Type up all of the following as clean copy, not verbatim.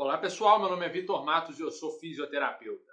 Olá pessoal, meu nome é Vitor Matos e eu sou fisioterapeuta.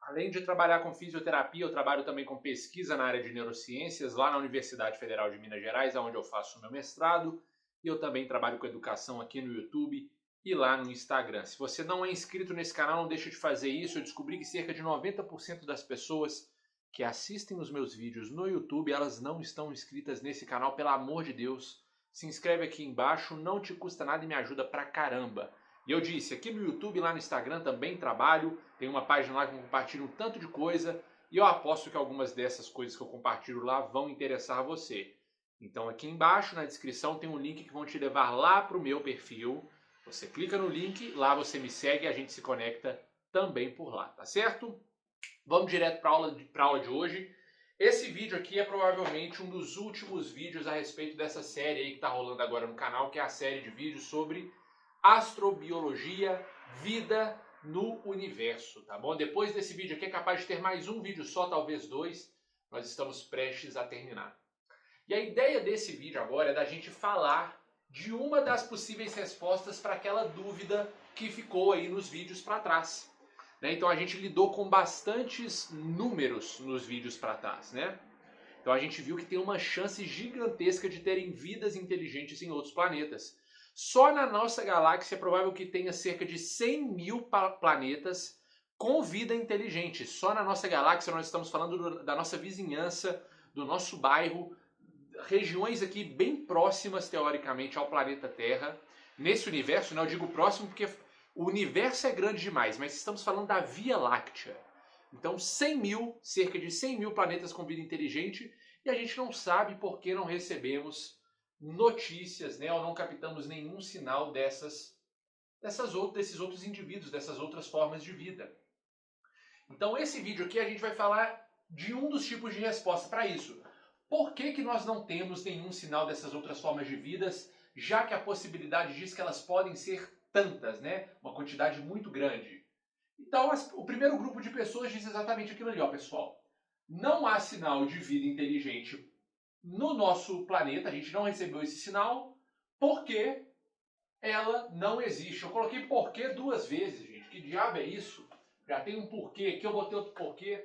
Além de trabalhar com fisioterapia, eu trabalho também com pesquisa na área de neurociências lá na Universidade Federal de Minas Gerais, onde eu faço o meu mestrado, e eu também trabalho com educação aqui no YouTube e lá no Instagram. Se você não é inscrito nesse canal, não deixa de fazer isso. Eu descobri que cerca de 90% das pessoas que assistem os meus vídeos no YouTube, elas não estão inscritas nesse canal. Pelo amor de Deus, se inscreve aqui embaixo, não te custa nada e me ajuda pra caramba. E eu disse, aqui no YouTube e lá no Instagram também trabalho, tem uma página lá que eu compartilho um tanto de coisa, e eu aposto que algumas dessas coisas que eu compartilho lá vão interessar você. Então aqui embaixo na descrição tem um link que vão te levar lá para o meu perfil. Você clica no link, lá você me segue e a gente se conecta também por lá, tá certo? Vamos direto para a aula de hoje. Esse vídeo aqui é provavelmente um dos últimos vídeos a respeito dessa série aí que está rolando agora no canal, que é a série de vídeos sobre astrobiologia, vida no universo, tá bom? Depois desse vídeo aqui é capaz de ter mais um vídeo só, talvez dois. Nós estamos prestes a terminar. E a ideia desse vídeo agora é da gente falar de uma das possíveis respostas para aquela dúvida que ficou aí nos vídeos para trás. Então a gente lidou com bastantes números nos vídeos para trás, né? Então a gente viu que tem uma chance gigantesca de terem vidas inteligentes em outros planetas. Só na nossa galáxia é provável que tenha cerca de 100 mil planetas com vida inteligente. Só na nossa galáxia nós estamos falando da nossa vizinhança, do nosso bairro, regiões aqui bem próximas teoricamente ao planeta Terra. Nesse universo, né, eu digo próximo porque o universo é grande demais, mas estamos falando da Via Láctea. Então cerca de 100 mil planetas com vida inteligente, e a gente não sabe por que não recebemos notícias, né, ou não captamos nenhum sinal desses outros indivíduos, dessas outras formas de vida. Então esse vídeo aqui a gente vai falar de um dos tipos de resposta para isso. Por que nós não temos nenhum sinal dessas outras formas de vidas, já que a possibilidade diz que elas podem ser tantas, né? Uma quantidade muito grande. Então, o primeiro grupo de pessoas diz exatamente aquilo ali, ó, pessoal. Não há sinal de vida inteligente no nosso planeta, a gente não recebeu esse sinal, porque ela não existe. Eu coloquei porquê duas vezes, gente. Que diabo é isso? Já tem um porquê aqui, eu botei outro porquê.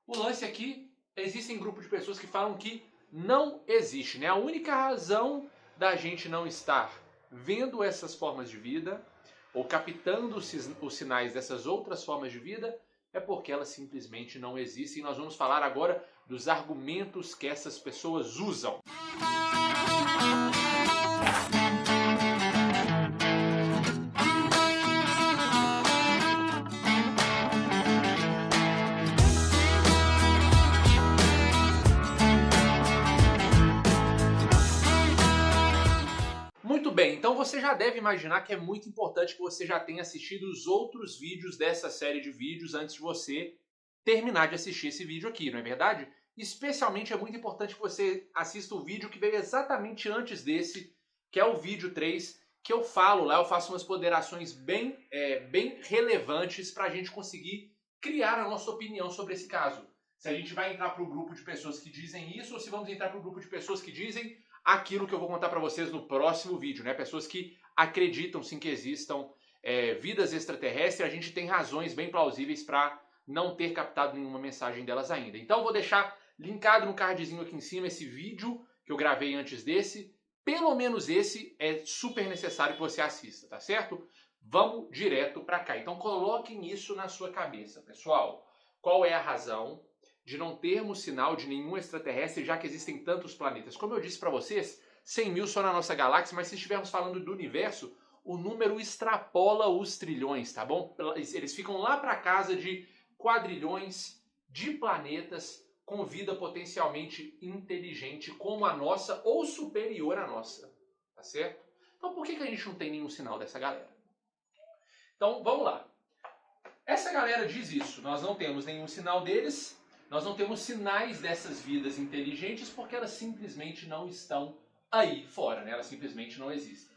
O lance aqui, existem grupos de pessoas que falam que não existe, né? A única razão da gente não estar vendo essas formas de vida ou captando os sinais dessas outras formas de vida é porque elas simplesmente não existem. Nós vamos falar agora dos argumentos que essas pessoas usam. Muito bem, então você já deve imaginar que é muito importante que você já tenha assistido os outros vídeos dessa série de vídeos antes de você terminar de assistir esse vídeo aqui, não é verdade? Especialmente é muito importante que você assista o vídeo que veio exatamente antes desse, que é o vídeo 3, que eu falo lá, eu faço umas ponderações bem relevantes para a gente conseguir criar a nossa opinião sobre esse caso. Se a gente vai entrar para o grupo de pessoas que dizem isso ou se vamos entrar para o grupo de pessoas que dizem aquilo que eu vou contar para vocês no próximo vídeo, né? Pessoas que acreditam sim que existam vidas extraterrestres, a gente tem razões bem plausíveis para não ter captado nenhuma mensagem delas ainda. Então eu vou deixar linkado no cardzinho aqui em cima esse vídeo que eu gravei antes desse. Pelo menos esse é super necessário que você assista, tá certo? Vamos direto para cá. Então coloquem isso na sua cabeça, pessoal. Qual é a razão de não termos sinal de nenhum extraterrestre, já que existem tantos planetas? Como eu disse para vocês, 100 mil só na nossa galáxia, mas se estivermos falando do universo, o número extrapola os trilhões, tá bom? Eles ficam lá para casa de quadrilhões de planetas com vida potencialmente inteligente como a nossa ou superior à nossa, tá certo? Então por que a gente não tem nenhum sinal dessa galera? Então vamos lá. Essa galera diz isso, nós não temos nenhum sinal deles, nós não temos sinais dessas vidas inteligentes porque elas simplesmente não estão aí fora, né? Elas simplesmente não existem.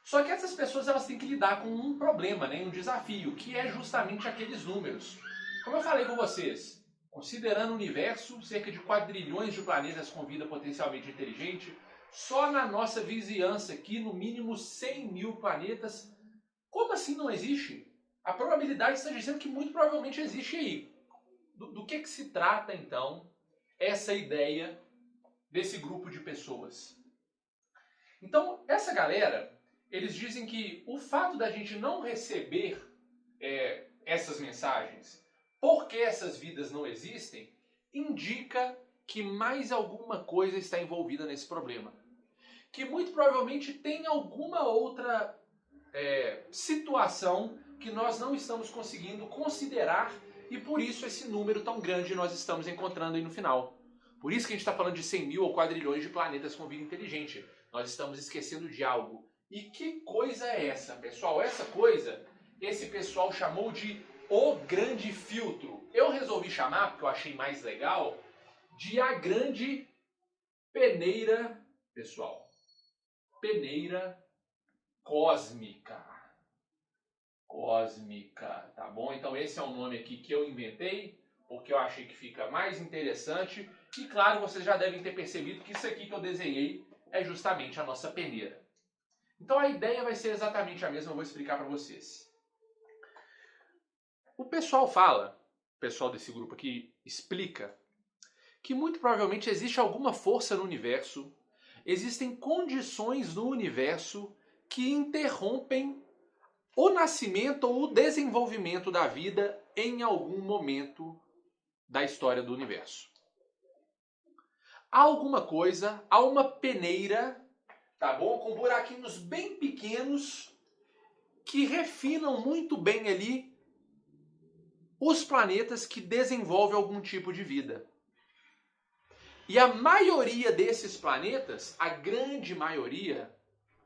Só que essas pessoas elas têm que lidar com um problema, né? Um desafio, que é justamente aqueles números. Como eu falei com vocês, considerando o universo, cerca de quadrilhões de planetas com vida potencialmente inteligente, só na nossa vizinhança aqui, no mínimo 100 mil planetas Como assim não existe? A probabilidade está dizendo que muito provavelmente existe aí. Do que se trata, então, essa ideia desse grupo de pessoas? Então, essa galera, eles dizem que o fato da gente não receber essas mensagens, porque essas vidas não existem, indica que mais alguma coisa está envolvida nesse problema. Que muito provavelmente tem alguma outra situação que nós não estamos conseguindo considerar e por isso esse número tão grande nós estamos encontrando aí no final. Por isso que a gente está falando de 100 mil ou quadrilhões de planetas com vida inteligente. Nós estamos esquecendo de algo. E que coisa é essa, pessoal? Essa coisa, esse pessoal chamou de o grande filtro. Eu resolvi chamar, porque eu achei mais legal, de a grande peneira, pessoal. Peneira cósmica. Cósmica, tá bom? Então esse é um nome aqui que eu inventei, porque eu achei que fica mais interessante. E claro, vocês já devem ter percebido que isso aqui que eu desenhei é justamente a nossa peneira. Então a ideia vai ser exatamente a mesma, eu vou explicar para vocês. O pessoal fala, o pessoal desse grupo aqui explica, que muito provavelmente existe alguma força no universo, existem condições no universo que interrompem o nascimento ou o desenvolvimento da vida em algum momento da história do universo. Há alguma coisa, há uma peneira, tá bom? Com buraquinhos bem pequenos que refinam muito bem ali os planetas que desenvolvem algum tipo de vida. E a maioria desses planetas, a grande maioria,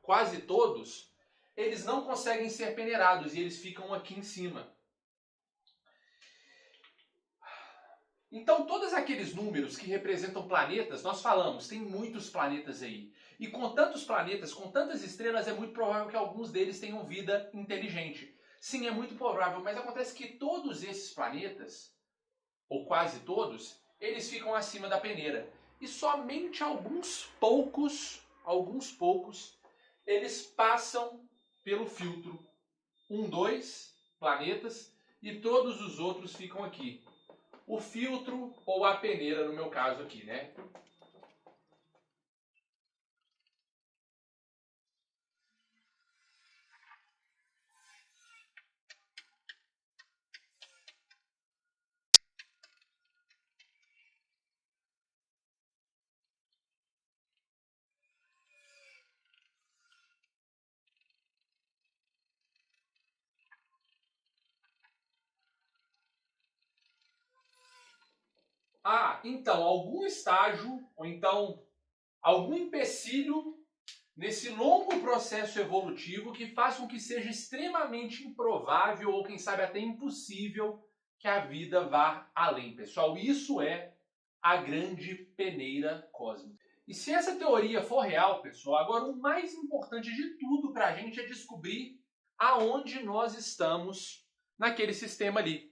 quase todos, eles não conseguem ser peneirados e eles ficam aqui em cima. Então todos aqueles números que representam planetas, nós falamos, tem muitos planetas aí. E com tantos planetas, com tantas estrelas, é muito provável que alguns deles tenham vida inteligente. Sim, é muito provável, mas acontece que todos esses planetas, ou quase todos, eles ficam acima da peneira. E somente alguns poucos, eles passam pelo filtro. 1, 2 planetas e todos os outros ficam aqui. O filtro ou a peneira no meu caso aqui, né? Ah, então algum estágio ou então algum empecilho nesse longo processo evolutivo que faz com que seja extremamente improvável ou quem sabe até impossível que a vida vá além, pessoal. Isso é a grande peneira cósmica. E se essa teoria for real, pessoal, agora o mais importante de tudo para a gente é descobrir aonde nós estamos naquele sistema ali.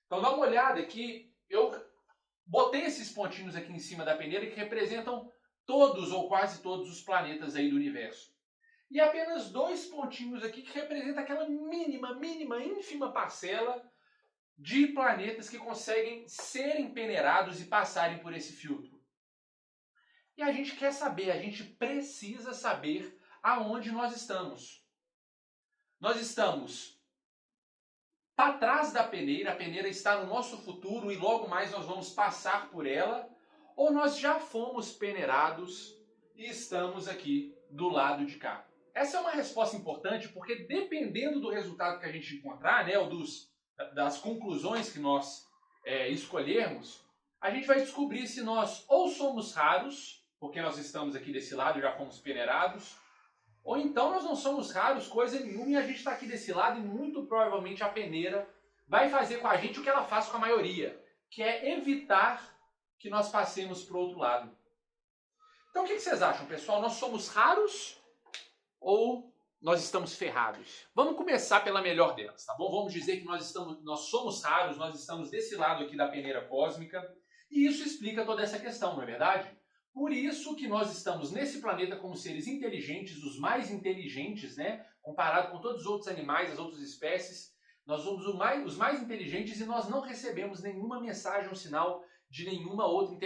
Então dá uma olhada aqui, eu botei esses pontinhos aqui em cima da peneira que representam todos ou quase todos os planetas aí do universo. E apenas 2 pontinhos aqui que representam aquela mínima, ínfima parcela de planetas que conseguem serem peneirados e passarem por esse filtro. E a gente quer saber, a gente precisa saber aonde nós estamos. Nós estamos para trás da peneira, a peneira está no nosso futuro e logo mais nós vamos passar por ela, ou nós já fomos peneirados e estamos aqui do lado de cá? Essa é uma resposta importante porque dependendo do resultado que a gente encontrar, né, ou das conclusões que nós escolhermos, a gente vai descobrir se nós ou somos raros, porque nós estamos aqui desse lado e já fomos peneirados, ou então nós não somos raros, coisa nenhuma, e a gente está aqui desse lado e muito provavelmente a peneira vai fazer com a gente o que ela faz com a maioria, que é evitar que nós passemos para o outro lado. Então o que vocês acham, pessoal? Nós somos raros ou nós estamos ferrados? Vamos começar pela melhor delas, tá bom? Vamos dizer que nós somos raros, nós estamos desse lado aqui da peneira cósmica, e isso explica toda essa questão, não é verdade? Por isso que nós estamos nesse planeta como seres inteligentes, os mais inteligentes, né? comparado com todos os outros animais, as outras espécies, nós somos os mais inteligentes e nós não recebemos nenhuma mensagem ou sinal de nenhuma outra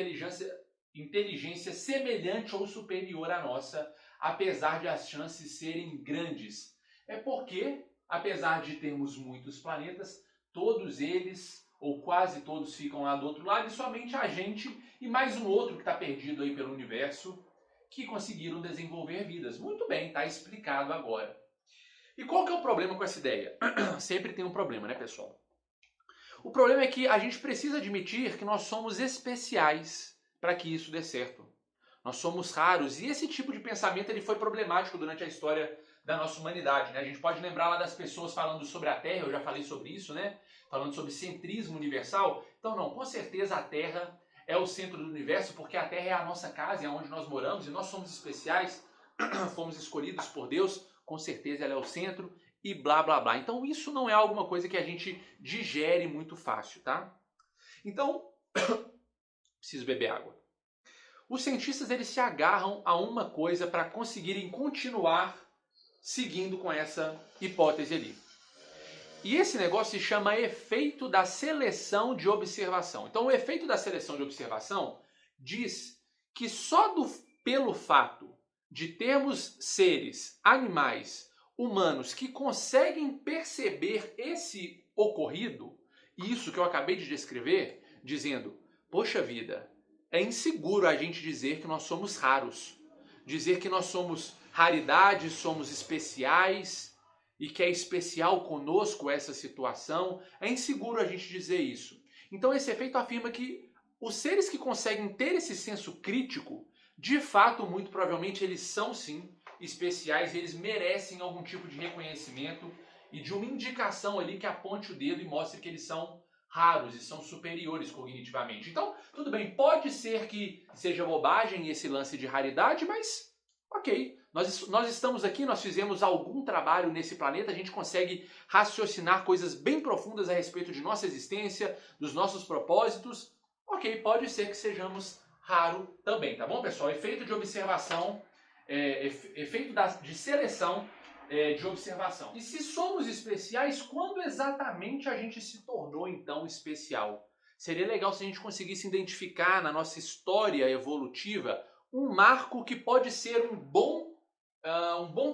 inteligência semelhante ou superior à nossa, apesar de as chances serem grandes. É porque, apesar de termos muitos planetas, todos eles, ou quase todos, ficam lá do outro lado, e somente a gente e mais um outro que está perdido aí pelo universo, que conseguiram desenvolver vidas. Muito bem, está explicado agora. E qual que é o problema com essa ideia? Sempre tem um problema, né, pessoal? O problema é que a gente precisa admitir que nós somos especiais para que isso dê certo. Nós somos raros, e esse tipo de pensamento ele foi problemático durante a história da nossa humanidade, né? A gente pode lembrar lá das pessoas falando sobre a Terra, eu já falei sobre isso, né? Falando sobre centrismo universal. Então não, com certeza a Terra é o centro do universo, porque a Terra é a nossa casa, é onde nós moramos, e nós somos especiais, fomos escolhidos por Deus, com certeza ela é o centro, e blá blá blá. Então isso não é alguma coisa que a gente digere muito fácil, tá? Então, preciso beber água. Os cientistas eles se agarram a uma coisa para conseguirem continuar seguindo com essa hipótese ali. E esse negócio se chama efeito da seleção de observação. Então o efeito da seleção de observação diz que só pelo fato de termos seres, animais, humanos que conseguem perceber esse ocorrido, isso que eu acabei de descrever, dizendo, poxa vida, é inseguro a gente dizer que nós somos raros, dizer que nós somos raridades, somos especiais e que é especial conosco essa situação, é inseguro a gente dizer isso. Então esse efeito afirma que os seres que conseguem ter esse senso crítico, de fato, muito provavelmente eles são sim especiais e eles merecem algum tipo de reconhecimento e de uma indicação ali que aponte o dedo e mostre que eles são raros e são superiores cognitivamente. Então, tudo bem, pode ser que seja bobagem esse lance de raridade, mas ok. Nós estamos aqui, nós fizemos algum trabalho nesse planeta, a gente consegue raciocinar coisas bem profundas a respeito de nossa existência, dos nossos propósitos. Ok, pode ser que sejamos raro também, tá bom, pessoal? Efeito de observação, efeito de seleção de observação. E se somos especiais, quando exatamente a gente se tornou então especial? Seria legal se a gente conseguisse identificar na nossa história evolutiva um marco que pode ser um bom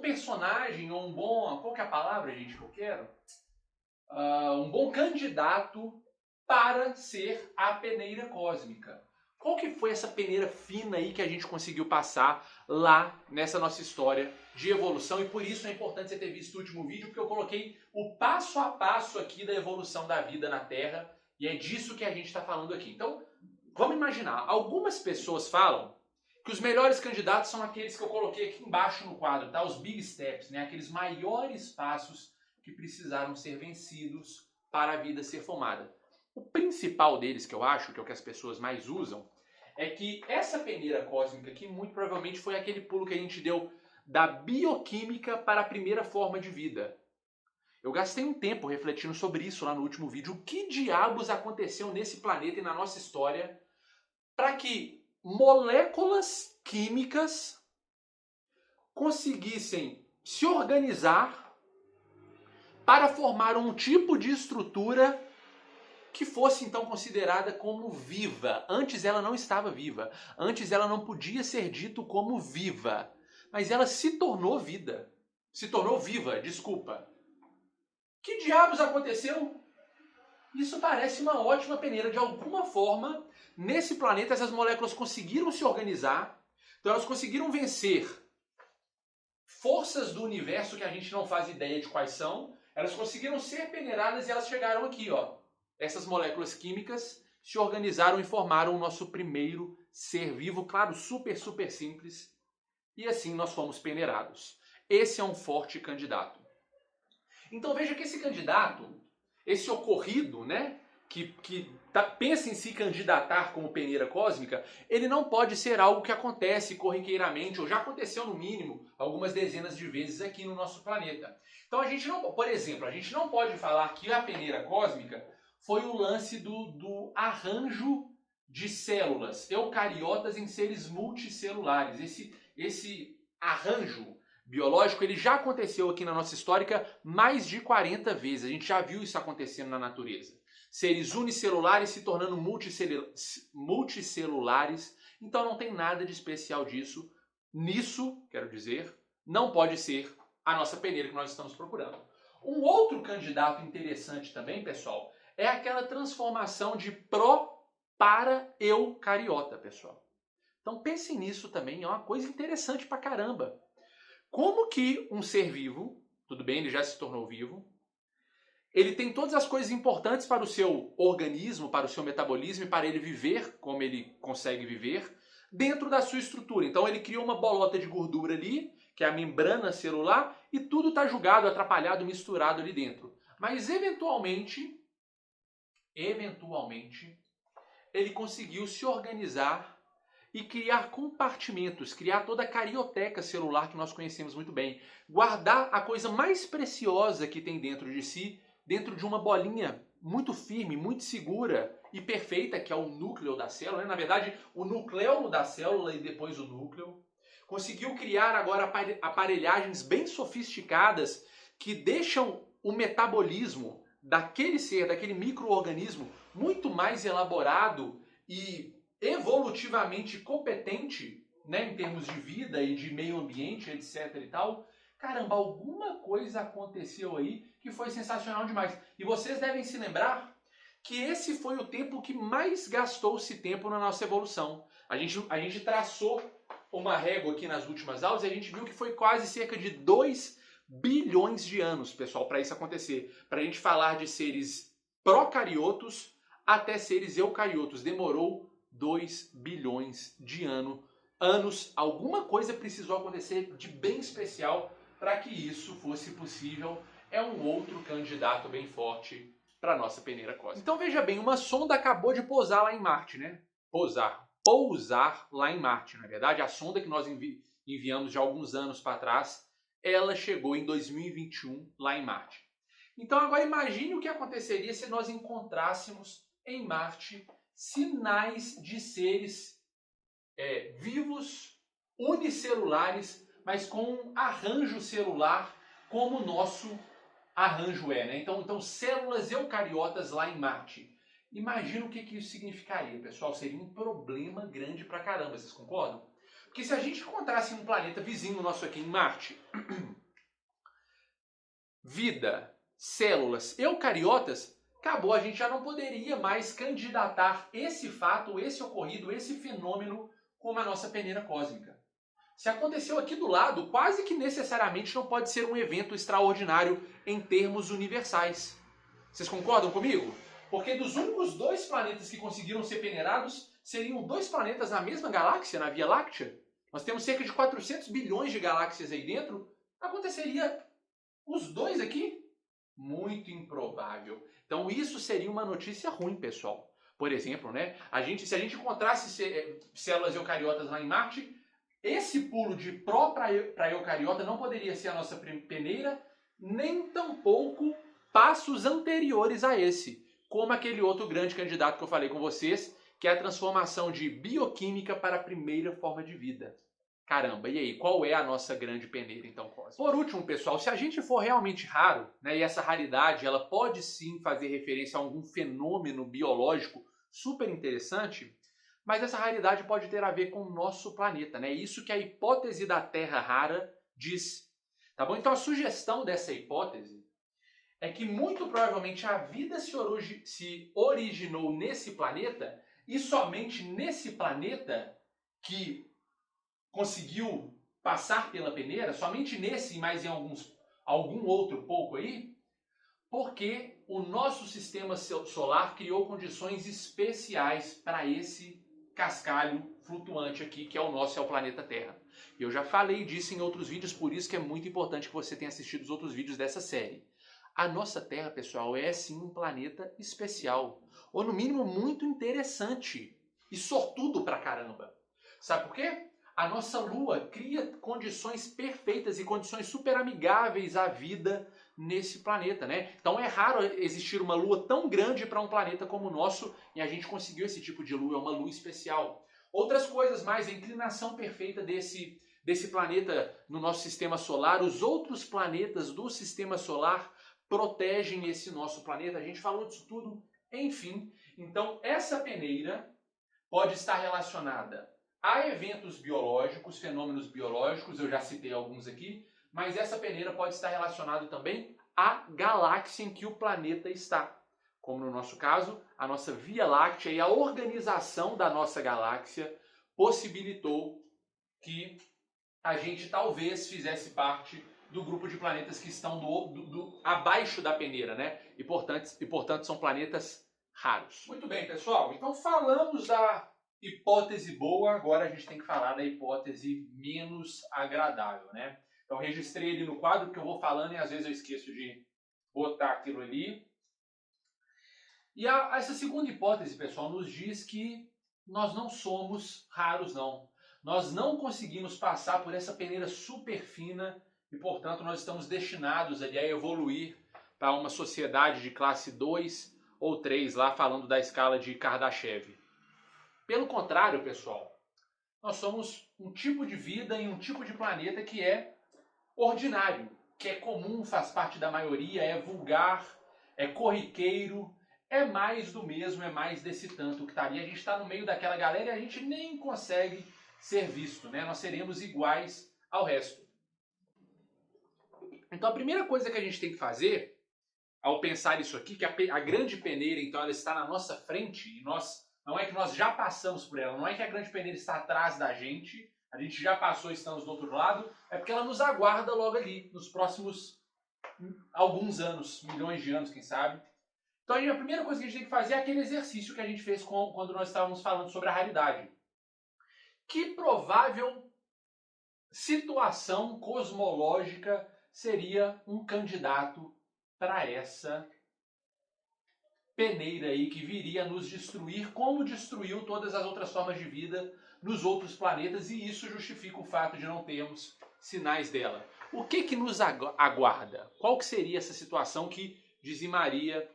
personagem ou um bom... Qual que é a palavra, gente, que eu quero? Um bom candidato para ser a peneira cósmica. Qual que foi essa peneira fina aí que a gente conseguiu passar lá nessa nossa história de evolução? E por isso é importante você ter visto o último vídeo, porque eu coloquei o passo a passo aqui da evolução da vida na Terra, e é disso que a gente está falando aqui. Então, vamos imaginar, algumas pessoas falam que os melhores candidatos são aqueles que eu coloquei aqui embaixo no quadro, tá? Os big steps, né? Aqueles maiores passos que precisaram ser vencidos para a vida ser formada. O principal deles, que eu acho, que é o que as pessoas mais usam, é que essa peneira cósmica aqui muito provavelmente foi aquele pulo que a gente deu da bioquímica para a primeira forma de vida. Eu gastei um tempo refletindo sobre isso lá no último vídeo. O que diabos aconteceu nesse planeta e na nossa história para que moléculas químicas conseguissem se organizar para formar um tipo de estrutura que fosse então considerada como viva. Antes ela não estava viva. Antes ela não podia ser dito como viva. Mas ela se tornou vida. Se tornou viva, desculpa. Que diabos aconteceu? Isso parece uma ótima peneira. De alguma forma, nesse planeta essas moléculas conseguiram se organizar. Então elas conseguiram vencer forças do universo que a gente não faz ideia de quais são. Elas conseguiram ser peneiradas e elas chegaram aqui, ó. Essas moléculas químicas se organizaram e formaram o nosso primeiro ser vivo, claro, super, super simples. E assim nós fomos peneirados. Esse é um forte candidato. Então veja que esse candidato, esse ocorrido, né, que pensa em se candidatar como peneira cósmica, ele não pode ser algo que acontece corriqueiramente, ou já aconteceu no mínimo algumas dezenas de vezes aqui no nosso planeta. Então a gente não, por exemplo, a gente não pode falar que a peneira cósmica foi o lance do arranjo de células eucariotas em seres multicelulares. Esse arranjo biológico, ele já aconteceu aqui na nossa história mais de 40 vezes. A gente já viu isso acontecendo na natureza. Seres unicelulares se tornando multicelulares. Então não tem nada de especial disso. Nisso, quero dizer, não pode ser a nossa peneira que nós estamos procurando. Um outro candidato interessante também, pessoal, é aquela transformação de pró para eucariota, pessoal. Então pensem nisso também, é uma coisa interessante pra caramba. Como que um ser vivo, tudo bem, ele já se tornou vivo, ele tem todas as coisas importantes para o seu organismo, para o seu metabolismo e para ele viver como ele consegue viver dentro da sua estrutura. Então ele criou uma bolota de gordura ali, que é a membrana celular, e tudo está jogado, atrapalhado, misturado ali dentro. Mas eventualmente, ele conseguiu se organizar e criar compartimentos, criar toda a carioteca celular que nós conhecemos muito bem. Guardar a coisa mais preciosa que tem dentro de si, dentro de uma bolinha muito firme, muito segura e perfeita, que é o núcleo da célula. Na verdade, o nucleolo da célula e depois o núcleo. Conseguiu criar agora aparelhagens bem sofisticadas que deixam o metabolismo daquele ser, daquele micro-organismo, muito mais elaborado e evolutivamente competente, né, em termos de vida e de meio ambiente, etc e tal. Caramba, alguma coisa aconteceu aí que foi sensacional demais. E vocês devem se lembrar que esse foi o tempo que mais gastou-se tempo na nossa evolução. A gente traçou uma régua aqui nas últimas aulas e a gente viu que foi quase cerca de 2 bilhões de anos, pessoal, para isso acontecer. Para a gente falar de seres procariotos até seres eucariotos. Demorou 2 bilhões de anos. Alguma coisa precisou acontecer de bem especial para que isso fosse possível. É um outro candidato bem forte para a nossa peneira cósmica. Então veja bem, uma sonda acabou de pousar lá em Marte, né? Pousar lá em Marte, na verdade. A sonda que nós enviamos de alguns anos para trás, ela chegou em 2021 lá em Marte. Então agora imagine o que aconteceria se nós encontrássemos em Marte sinais de seres vivos, unicelulares, mas com um arranjo celular como o nosso arranjo é, né? Então células eucariotas lá em Marte. Imagina o que isso significaria, pessoal. Seria um problema grande pra caramba, vocês concordam? Porque se a gente encontrasse um planeta vizinho nosso aqui em Marte, vida, células eucariotas, acabou, a gente já não poderia mais candidatar esse fato, esse ocorrido, esse fenômeno como a nossa peneira cósmica. Se aconteceu aqui do lado, quase que necessariamente não pode ser um evento extraordinário em termos universais. Vocês concordam comigo? Porque dos únicos 2 planetas que conseguiram ser peneirados, seriam 2 planetas na mesma galáxia, na Via Láctea. Nós temos cerca de 400 bilhões de galáxias aí dentro. Aconteceria os 2 aqui? Muito improvável. Então isso seria uma notícia ruim, pessoal. Por exemplo, né? Se a gente encontrasse células eucariotas lá em Marte, esse pulo de pró para eucariota não poderia ser a nossa peneira, nem tampouco passos anteriores a esse, como aquele outro grande candidato que eu falei com vocês, que é a transformação de bioquímica para a primeira forma de vida. Caramba, e aí, qual é a nossa grande peneira, então, cósmica? Por último, pessoal, se a gente for realmente raro, né, e essa raridade ela pode sim fazer referência a algum fenômeno biológico super interessante, mas essa raridade pode ter a ver com o nosso planeta, né? Isso que a hipótese da Terra rara diz. Tá bom? Então a sugestão dessa hipótese é que muito provavelmente a vida se originou nesse planeta e somente nesse planeta que conseguiu passar pela peneira, somente nesse e mais em algum outro pouco aí, porque o nosso sistema solar criou condições especiais para esse cascalho flutuante aqui, que é o nosso, é o planeta Terra. Eu já falei disso em outros vídeos, por isso que é muito importante que você tenha assistido os outros vídeos dessa série. A nossa Terra, pessoal, é sim um planeta especial, ou no mínimo muito interessante e sortudo pra caramba. Sabe por quê? A nossa Lua cria condições perfeitas e condições super amigáveis à vida nesse planeta, né? Então é raro existir uma Lua tão grande para um planeta como o nosso e a gente conseguiu esse tipo de Lua, é uma Lua especial. Outras coisas mais, a inclinação perfeita desse planeta no nosso sistema solar, os outros planetas do sistema solar protegem esse nosso planeta. A gente falou disso tudo, enfim. Então, essa peneira pode estar relacionada a eventos biológicos, fenômenos biológicos, eu já citei alguns aqui, mas essa peneira pode estar relacionada também à galáxia em que o planeta está. Como no nosso caso, a nossa Via Láctea e a organização da nossa galáxia possibilitou que a gente talvez fizesse parte do grupo de planetas que estão abaixo da peneira, né? E portanto são planetas raros. Muito bem, pessoal. Então falamos da hipótese boa, agora a gente tem que falar da hipótese menos agradável, né? Então registrei ali no quadro que eu vou falando e às vezes eu esqueço de botar aquilo ali. E essa segunda hipótese, pessoal, nos diz que nós não somos raros, não. Nós não conseguimos passar por essa peneira super fina e, portanto, nós estamos destinados ali a evoluir para uma sociedade de classe 2 ou 3, lá falando da escala de Kardashev. Pelo contrário, pessoal, nós somos um tipo de vida em um tipo de planeta que é ordinário, que é comum, faz parte da maioria, é vulgar, é corriqueiro, é mais do mesmo, é mais desse tanto que está ali. A gente está no meio daquela galera e a gente nem consegue ser visto, né? Nós seremos iguais ao resto. Então a primeira coisa que a gente tem que fazer ao pensar isso aqui, que a grande peneira, então, ela está na nossa frente e não é que nós já passamos por ela, não é que a grande peneira está atrás da gente, a gente já passou e estamos do outro lado, é porque ela nos aguarda logo ali, nos próximos alguns anos, milhões de anos, quem sabe. Então a primeira coisa que a gente tem que fazer é aquele exercício que a gente fez quando nós estávamos falando sobre a raridade. Que provável situação cosmológica seria um candidato para essa peneira aí que viria a nos destruir, como destruiu todas as outras formas de vida nos outros planetas, e isso justifica o fato de não termos sinais dela. O que nos aguarda? Qual que seria essa situação que dizimaria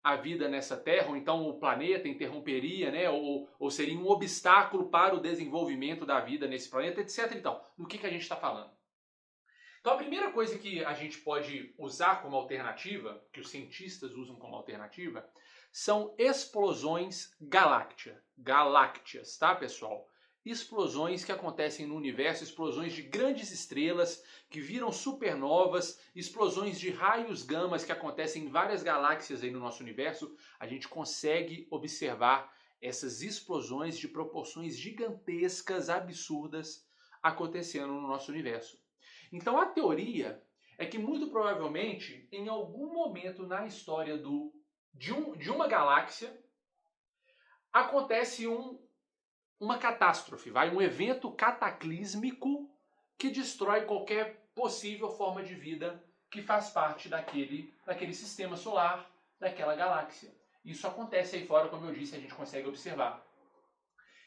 a vida nessa Terra, ou então o planeta interromperia, né? ou seria um obstáculo para o desenvolvimento da vida nesse planeta, etc. Então, do que a gente está falando? Então, a primeira coisa que a gente pode usar como alternativa, que os cientistas usam como alternativa, são explosões galácteas, tá, pessoal? Explosões que acontecem no universo, explosões de grandes estrelas que viram supernovas, explosões de raios gamas que acontecem em várias galáxias aí no nosso universo. A gente consegue observar essas explosões de proporções gigantescas, absurdas, acontecendo no nosso universo. Então a teoria é que muito provavelmente, em algum momento na história de uma galáxia, acontece uma catástrofe, um evento cataclísmico que destrói qualquer possível forma de vida que faz parte daquele sistema solar, daquela galáxia. Isso acontece aí fora, como eu disse, a gente consegue observar.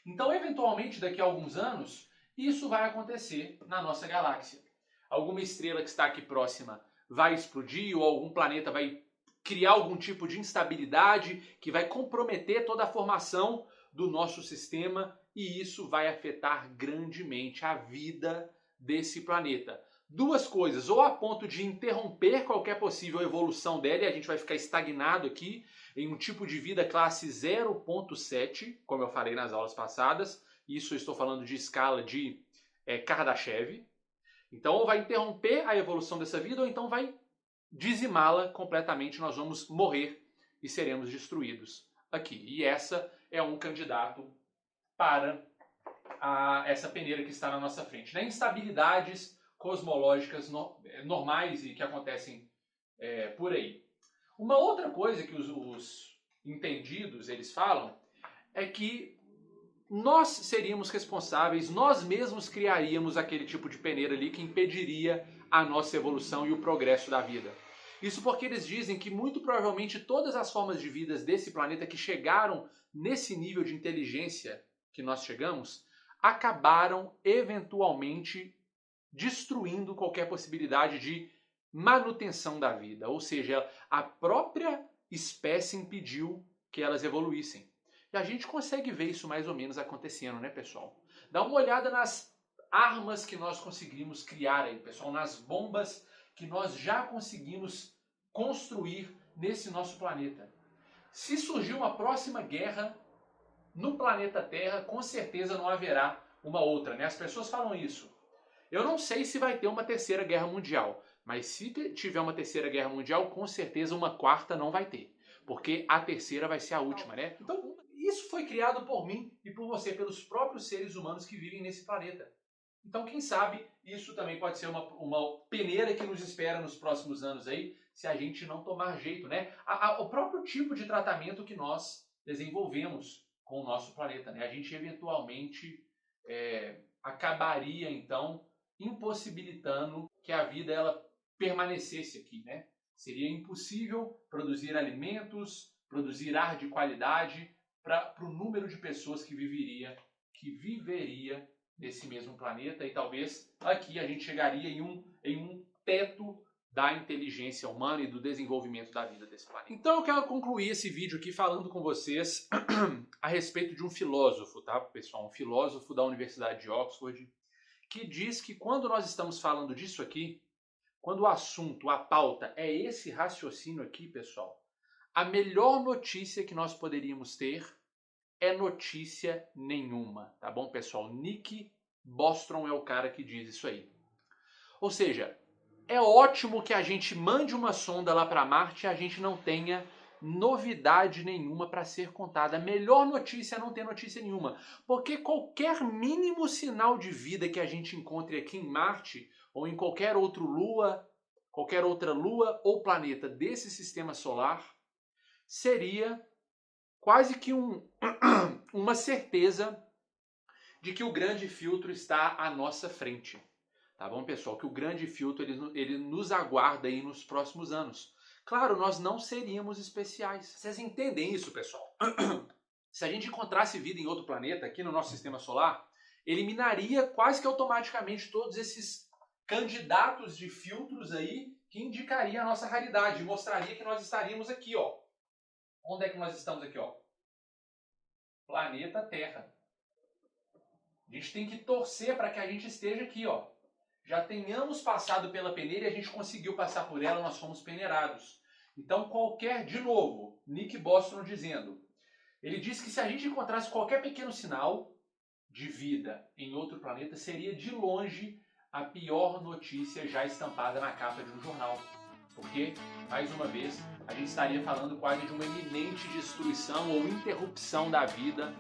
Então, eventualmente, daqui a alguns anos, isso vai acontecer na nossa galáxia. Alguma estrela que está aqui próxima vai explodir, ou algum planeta vai criar algum tipo de instabilidade que vai comprometer toda a formação do nosso sistema, e isso vai afetar grandemente a vida desse planeta. Duas coisas, ou a ponto de interromper qualquer possível evolução dela e a gente vai ficar estagnado aqui em um tipo de vida classe 0.7, como eu falei nas aulas passadas, isso eu estou falando de escala de Kardashev. Então ou vai interromper a evolução dessa vida ou então vai dizimá-la completamente, nós vamos morrer e seremos destruídos aqui. E essa é um candidato para essa peneira que está na nossa frente. Né? Instabilidades cosmológicas normais e que acontecem por aí. Uma outra coisa que os entendidos eles falam é que nós seríamos responsáveis, nós mesmos criaríamos aquele tipo de peneira ali que impediria a nossa evolução e o progresso da vida. Isso porque eles dizem que muito provavelmente todas as formas de vida desse planeta que chegaram nesse nível de inteligência que nós chegamos, acabaram eventualmente destruindo qualquer possibilidade de manutenção da vida. Ou seja, a própria espécie impediu que elas evoluíssem. E a gente consegue ver isso mais ou menos acontecendo, né, pessoal? Dá uma olhada nas armas que nós conseguimos criar aí, pessoal, nas bombas que nós já conseguimos construir nesse nosso planeta. Se surgir uma próxima guerra no planeta Terra, com certeza não haverá uma outra, né? As pessoas falam isso. Eu não sei se vai ter uma terceira guerra mundial, mas se tiver uma terceira guerra mundial, com certeza uma quarta não vai ter, porque a terceira vai ser a última, né? Então, isso foi criado por mim e por você, pelos próprios seres humanos que vivem nesse planeta. Então, quem sabe, isso também pode ser uma peneira que nos espera nos próximos anos aí, se a gente não tomar jeito, né? O próprio tipo de tratamento que nós desenvolvemos com o nosso planeta, né? A gente eventualmente acabaria, então, impossibilitando que a vida ela permanecesse aqui, né? Seria impossível produzir alimentos, produzir ar de qualidade para o número de pessoas que viveria nesse mesmo planeta, e talvez aqui a gente chegaria em um teto da inteligência humana e do desenvolvimento da vida desse planeta. Então eu quero concluir esse vídeo aqui falando com vocês a respeito de um filósofo, tá, pessoal? Um filósofo da Universidade de Oxford, que diz que quando nós estamos falando disso aqui, quando o assunto, a pauta é esse raciocínio aqui, pessoal, a melhor notícia que nós poderíamos ter é notícia nenhuma, tá bom, pessoal? Nick Bostrom é o cara que diz isso aí. Ou seja, é ótimo que a gente mande uma sonda lá para Marte e a gente não tenha novidade nenhuma para ser contada. A melhor notícia é não ter notícia nenhuma, porque qualquer mínimo sinal de vida que a gente encontre aqui em Marte ou em qualquer outra lua ou planeta desse sistema solar seria quase que uma certeza de que o grande filtro está à nossa frente. Tá bom, pessoal? Que o grande filtro ele nos aguarda aí nos próximos anos. Claro, nós não seríamos especiais. Vocês entendem isso, pessoal? Se a gente encontrasse vida em outro planeta aqui no nosso sistema solar, eliminaria quase que automaticamente todos esses candidatos de filtros aí que indicaria a nossa raridade, mostraria que nós estaríamos aqui, ó. Onde é que nós estamos aqui, ó? Planeta Terra. A gente tem que torcer para que a gente esteja aqui, ó. Já tenhamos passado pela peneira e a gente conseguiu passar por ela, nós fomos peneirados. Então de novo, Nick Bostrom dizendo, ele diz que se a gente encontrasse qualquer pequeno sinal de vida em outro planeta, seria de longe a pior notícia já estampada na capa de um jornal. Porque, mais uma vez, a gente estaria falando quase de uma iminente destruição ou interrupção da vida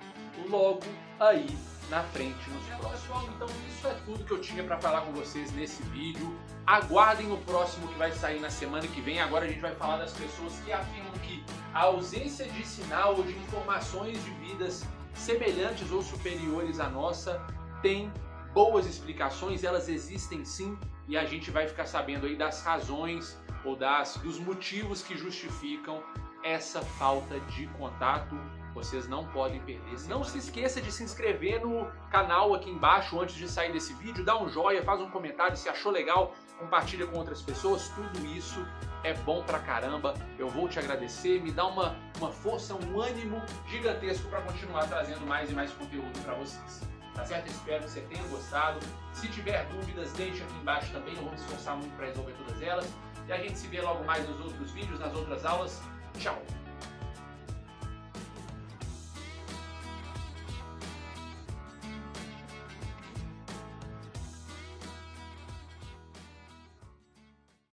logo aí na frente nos próximos. Pessoal, então isso é tudo que eu tinha para falar com vocês nesse vídeo. Aguardem o próximo que vai sair na semana que vem. Agora a gente vai falar das pessoas que afirmam que a ausência de sinal ou de informações de vidas semelhantes ou superiores à nossa tem boas explicações, elas existem sim, e a gente vai ficar sabendo aí das razões ou dos motivos que justificam essa falta de contato. Vocês não podem perder. Não se esqueça de se inscrever no canal aqui embaixo antes de sair desse vídeo. Dá um joinha, faz um comentário, se achou legal, compartilha com outras pessoas. Tudo isso é bom pra caramba. Eu vou te agradecer, me dá uma força, um ânimo gigantesco para continuar trazendo mais e mais conteúdo para vocês. Tá certo? Espero que você tenha gostado. Se tiver dúvidas, deixa aqui embaixo também. Eu vou me esforçar muito para resolver todas elas. E a gente se vê logo mais nos outros vídeos, nas outras aulas. Tchau!